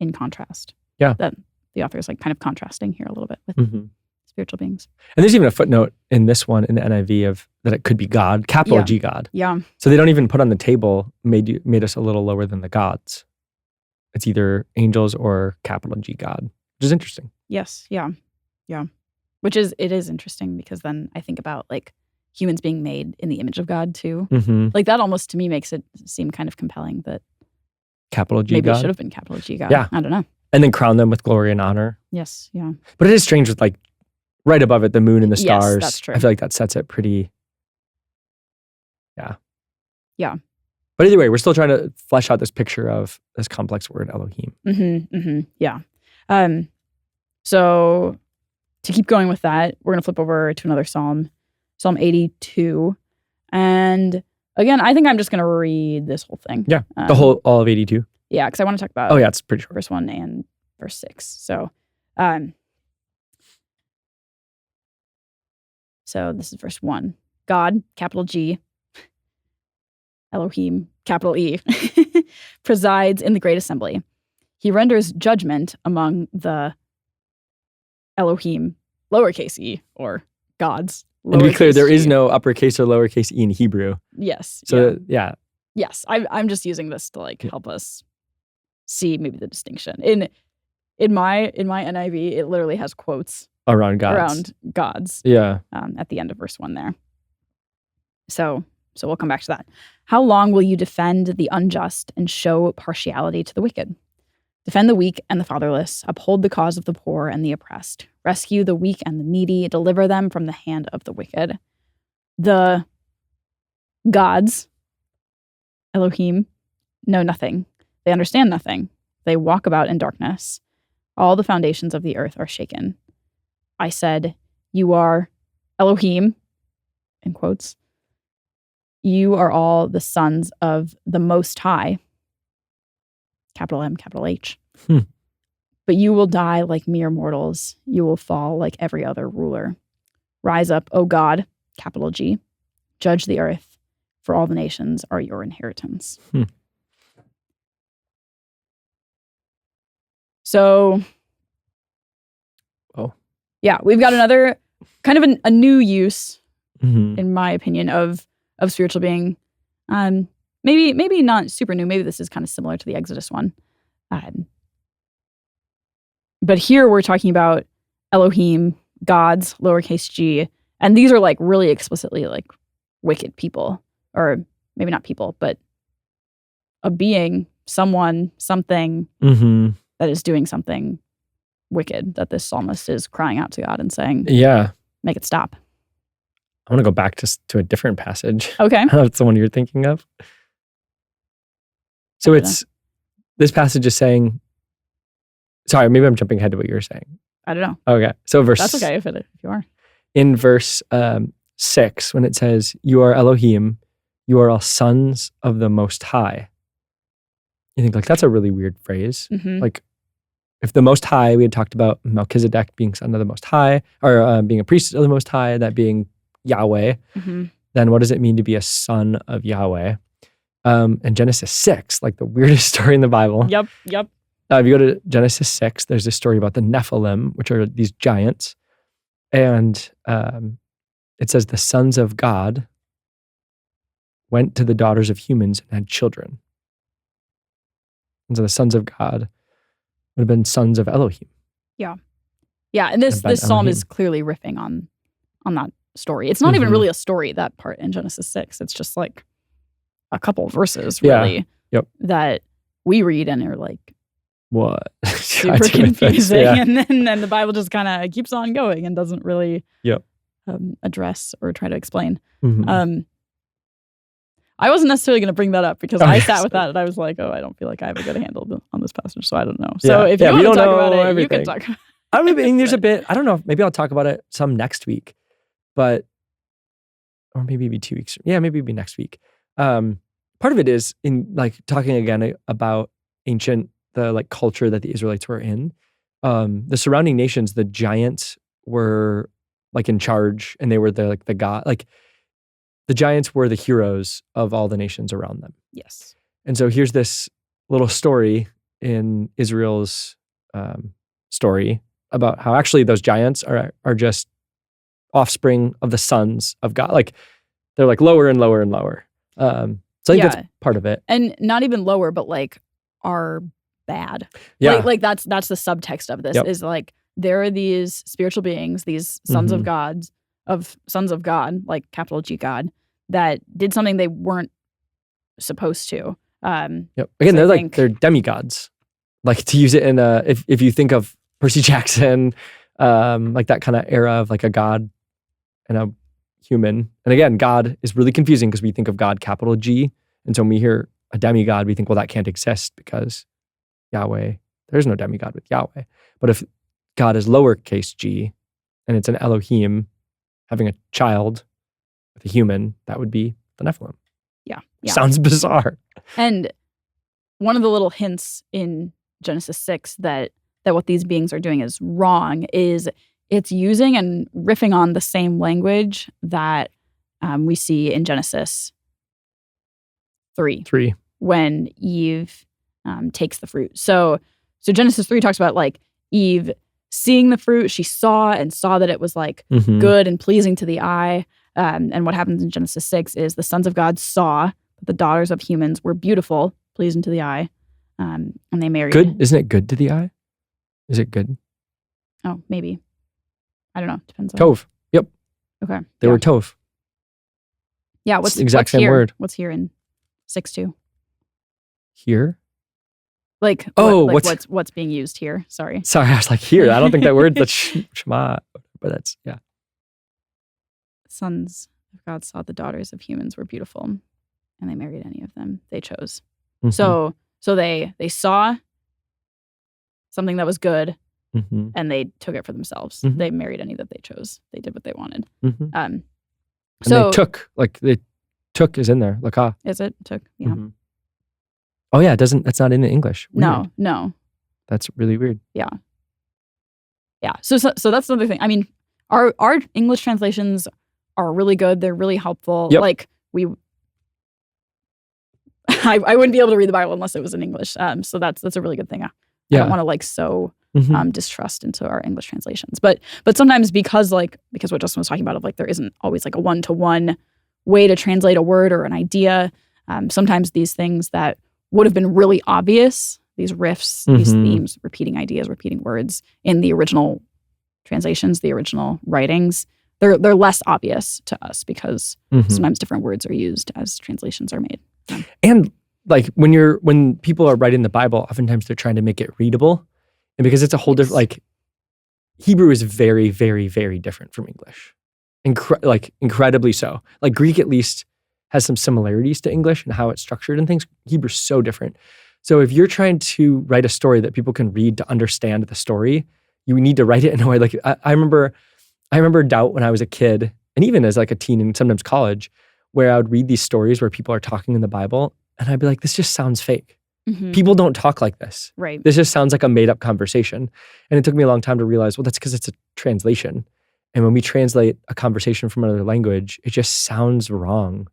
in contrast. Yeah. That the author is kind of contrasting here a little bit with spiritual beings. And there's even a footnote in this one in the NIV of that it could be God, capital G God. Yeah. So they don't even put on the table made us a little lower than the gods. It's either angels or capital G God, which is interesting. Yes. Yeah. It is interesting because then I think about humans being made in the image of God too. That almost to me makes it seem kind of compelling that capital G maybe God. It should have been capital G God. Yeah. I don't know. And then crown them with glory and honor. Yes. Yeah. But it is strange with right above it, the moon and the stars. Yes, that's true. I feel like that sets it pretty. Yeah. Yeah. But either way, we're still trying to flesh out this picture of this complex word, Elohim. Yeah. So to keep going with that, we're going to flip over to another Psalm, Psalm 82. And again, I think I'm just going to read this whole thing. Yeah. All of 82. Yeah. Because I want to talk about it's pretty short. Verse 1 and verse 6. So this is verse 1. God, capital G, Elohim, capital E, presides in the great assembly. He renders judgment among the Elohim, lowercase e, or gods. And to be clear, there is no uppercase or lowercase e in Hebrew. Yes. So, yeah. Yes, I'm just using this to help us see maybe the distinction. In my NIV, it literally has quotes around gods. Yeah. At the end of verse 1 there. So we'll come back to that. How long will you defend the unjust and show partiality to the wicked? Defend the weak and the fatherless. Uphold the cause of the poor and the oppressed. Rescue the weak and the needy. Deliver them from the hand of the wicked. The gods, Elohim, know nothing. They understand nothing. They walk about in darkness. All the foundations of the earth are shaken. I said, you are Elohim, in quotes. You are all the sons of the Most High, capital M, capital H. But you will die like mere mortals. You will fall like every other ruler. Rise up, O God, capital G. Judge the earth, for all the nations are your inheritance. So, yeah, we've got another kind of a new use, in my opinion, of spiritual being. Maybe not super new. Maybe this is kind of similar to the Exodus one. But here we're talking about Elohim, gods, lowercase g, and these are really explicitly wicked people, or maybe not people, but a being, someone, something that is doing something wicked that this psalmist is crying out to God and saying, make it stop. I want to go back to a different passage. Okay. I don't know if it's the one you're thinking of. So this passage is saying, sorry, maybe I'm jumping ahead to what you were saying. I don't know. Okay. So That's okay if you are. In verse 6, when it says, you are Elohim, you are all sons of the Most High. You think that's a really weird phrase. If the Most High, we had talked about Melchizedek being son of the Most High, or being a priest of the Most High, that being Yahweh, then what does it mean to be a son of Yahweh? In Genesis 6, the weirdest story in the Bible. Yep. If you go to Genesis 6, there's this story about the Nephilim, which are these giants. And it says the sons of God went to the daughters of humans and had children. And so the sons of God would have been sons of Elohim. Yeah. Yeah, and this psalm Elohim is clearly riffing on that story. It's not even really a story, that part in Genesis 6. It's just a couple verses, really, that we read and are what? super confusing. And then the Bible just kind of keeps on going and doesn't really address or try to explain. I wasn't necessarily going to bring that up because I sat with that and I was like, I don't feel like I have a good handle on this passage, so I don't know. So if you want to talk about it, everything. You can talk about it. I mean, there's a bit, I don't know, maybe I'll talk about it some next week, or maybe it'd be 2 weeks. Yeah, maybe it'd be next week. Part of it is in like talking again about the like culture that the Israelites were in. The surrounding nations, the giants were like in charge, and they were the god, like the giants were the heroes of all the nations around them. Yes. And so here's this little story in Israel's story about how actually those giants are just offspring of the sons of God. Like they're like lower and lower and lower. So I think that's part of it. And not even lower, but like are bad. Yeah. Like that's the subtext of this is like there are these spiritual beings, these sons of God, like capital G God, that did something they weren't supposed to. Again, they're demigods. Like to use it in if you think of Percy Jackson, like that kind of era of like a god and a human. And again, God is really confusing because we think of God capital G. And so when we hear a demigod, we think, well, that can't exist because Yahweh, there's no demigod with Yahweh. But if God is lowercase g and it's an Elohim having a child with a human, that would be the Nephilim. Yeah. Sounds bizarre. And one of the little hints in Genesis 6 that what these beings are doing is wrong is it's using and riffing on the same language that we see in Genesis 3. When Eve takes the fruit. So Genesis 3 talks about like Eve seeing the fruit. She saw that it was like good and pleasing to the eye. And what happens in Genesis 6 is the sons of God saw that the daughters of humans were beautiful, pleasing to the eye, and they married. Good? Isn't it good to the eye? Is it good? Oh, maybe. I don't know. Depends on. Tov. Yep. Okay. They were tov. Yeah. What's the exact same here? word? What's here in 6:2? Here? Like what's being used here? Sorry, I was like here. I don't think that word. That's shema, but that's Sons of God saw the daughters of humans were beautiful, and they married any of them they chose. So they saw something that was good, and they took it for themselves. They married any that they chose. They did what they wanted. And they took is in there. Lakah. Is it took? Yeah. Oh yeah, that's not in the English. Weird. No. That's really weird. Yeah. So that's another thing. I mean, our English translations are really good. They're really helpful. Yep. Like I wouldn't be able to read the Bible unless it was in English. So that's a really good thing. I don't want to like sow distrust into our English translations. But sometimes because what Justin was talking about of like there isn't always like a one-to-one way to translate a word or an idea. Sometimes these things that would have been really obvious, these riffs, these themes, repeating ideas, repeating words in the original translations, the original writings, they're less obvious to us because sometimes different words are used as translations are made. And like when people are writing the Bible, oftentimes they're trying to make it readable. And because it's a whole different, like Hebrew is very, very, very different from English. Incredibly so. Like Greek at least has some similarities to English and how it's structured and things. Hebrew's so different. So if you're trying to write a story that people can read to understand the story, you need to write it in a way like I remember doubt when I was a kid and even as like a teen and sometimes college, where I would read these stories where people are talking in the Bible and I'd be like, this just sounds fake. People don't talk like this. Right. This just sounds like a made up conversation. And it took me a long time to realize, well, that's because it's a translation. And when we translate a conversation from another language, it just sounds wrong.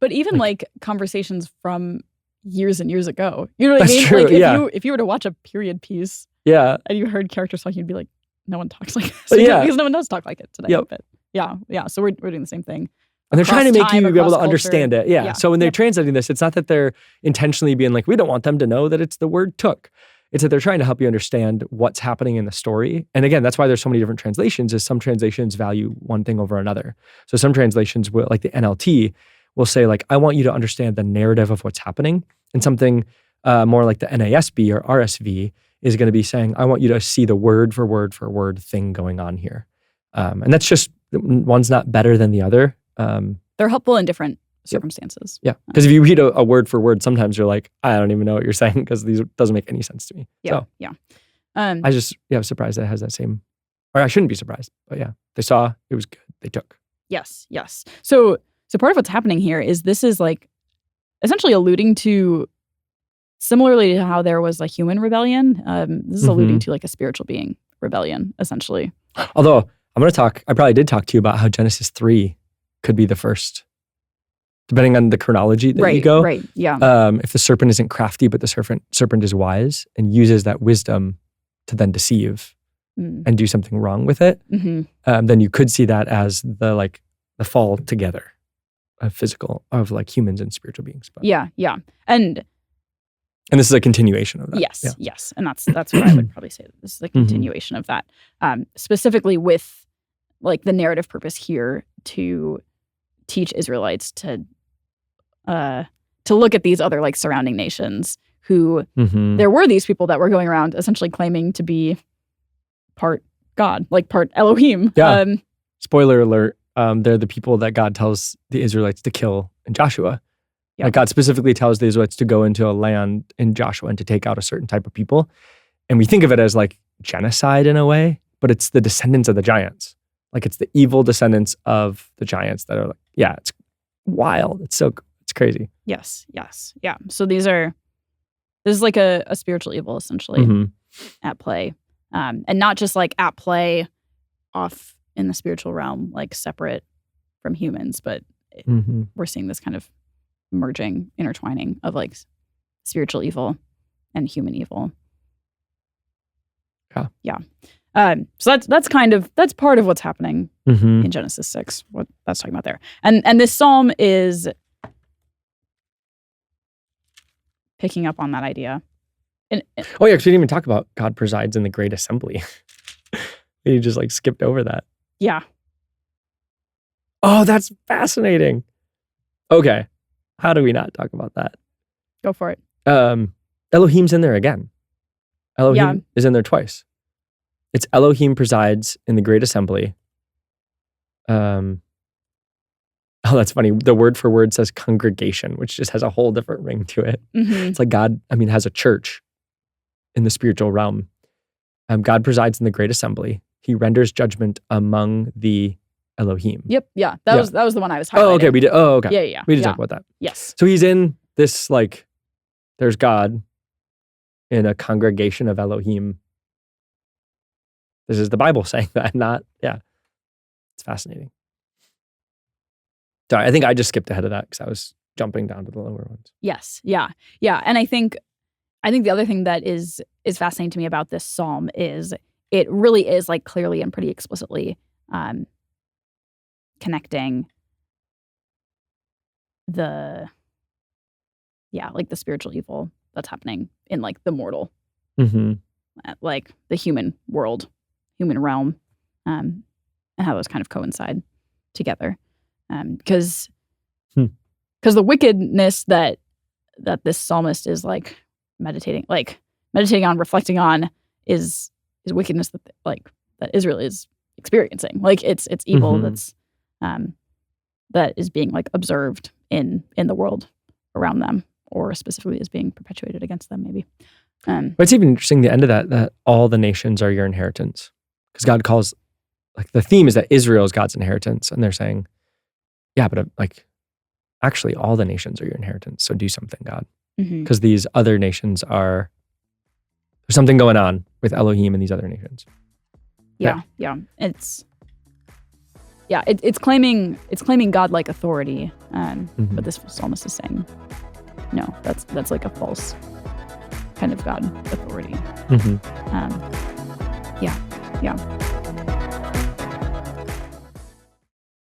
But even like conversations from years and years ago, you know what I mean? True, like if you were to watch a period piece, and you heard characters talking, you'd be like, no one talks like this. Because no one does talk like it today. Yep. But yeah. So we're doing the same thing. And they're trying to make you be able to culture. understand it. Yeah. So when they're translating this, it's not that they're intentionally being like, we don't want them to know that it's the word took. It's that they're trying to help you understand what's happening in the story. And again, that's why there's so many different translations, is some translations value one thing over another. So some translations will, like the NLT, will say like, I want you to understand the narrative of what's happening. And something more like the NASB or RSV is going to be saying, I want you to see the word for word thing going on here. And that's just, one's not better than the other. They're helpful in different circumstances. Yeah. Because if you read a word for word, sometimes you're like, I don't even know what you're saying because these doesn't make any sense to me. Yeah. So, Yeah. I just, was surprised that it has that same, or I shouldn't be surprised, but yeah, they saw it was good. They took. Yes. Yes. So part of what's happening here is this is like essentially alluding to, similarly to how there was a human rebellion, this is alluding to like a spiritual being rebellion, essentially. Although I probably did talk to you about how Genesis 3 could be the first, depending on the chronology that you go. Right, yeah. If the serpent isn't crafty, but the serpent is wise and uses that wisdom to then deceive and do something wrong with it, then you could see that as the fall together of humans and spiritual beings. But. Yeah. And this is a continuation of that. Yes. And that's what I would probably say. This is a continuation of that, specifically with like the narrative purpose here to teach Israelites to look at these other like surrounding nations who there were these people that were going around essentially claiming to be part God, like part Elohim. Yeah. Spoiler alert. They're the people that God tells the Israelites to kill in Joshua. Yeah. Like God specifically tells the Israelites to go into a land in Joshua and to take out a certain type of people. And we think of it as like genocide in a way, but it's the descendants of the giants. Like it's the evil descendants of the giants that are like, it's wild. It's crazy. Yes. Yeah. So this is like a spiritual evil essentially at play. And not just like at play off in the spiritual realm, like separate from humans, but we're seeing this kind of merging, intertwining of like spiritual evil and human evil. Yeah. So that's part of what's happening in Genesis 6, what that's talking about there. And this psalm is picking up on that idea. Because we didn't even talk about God presides in the great assembly. You just like skipped over that. Yeah. Oh, that's fascinating. Okay. How do we not talk about that? Go for it. Elohim's in there again. Elohim is in there twice. It's Elohim presides in the great assembly. That's funny. The word for word says congregation, which just has a whole different ring to it. It's like God, has a church in the spiritual realm. God presides in the great assembly. He renders judgment among the Elohim. Yep. Yeah. That was the one I was highlighting. Oh, okay. We did. Oh, okay. Yeah. We did talk about that. Yes. So he's in this, like, there's God in a congregation of Elohim. This is the Bible saying that, It's fascinating. Sorry, I think I just skipped ahead of that because I was jumping down to the lower ones. Yes. Yeah. And I think the other thing that is fascinating to me about this psalm is it really is like clearly and pretty explicitly connecting the spiritual evil that's happening in like the mortal, like the human world, human realm, and how those kind of coincide together. Because the wickedness that this psalmist is like meditating on, reflecting on, is wickedness that Israel is experiencing. Like it's evil that's that is being like observed in the world around them, or specifically is being perpetuated against them, maybe. But it's even interesting the end of that all the nations are your inheritance, because God calls, like, the theme is that Israel is God's inheritance, and they're saying, but like actually all the nations are your inheritance, so do something, God, because these other nations there's something going on with Elohim and these other nations. Yeah. It's claiming God-like authority, but this psalmist is saying, no, that's like a false kind of God authority. Yeah.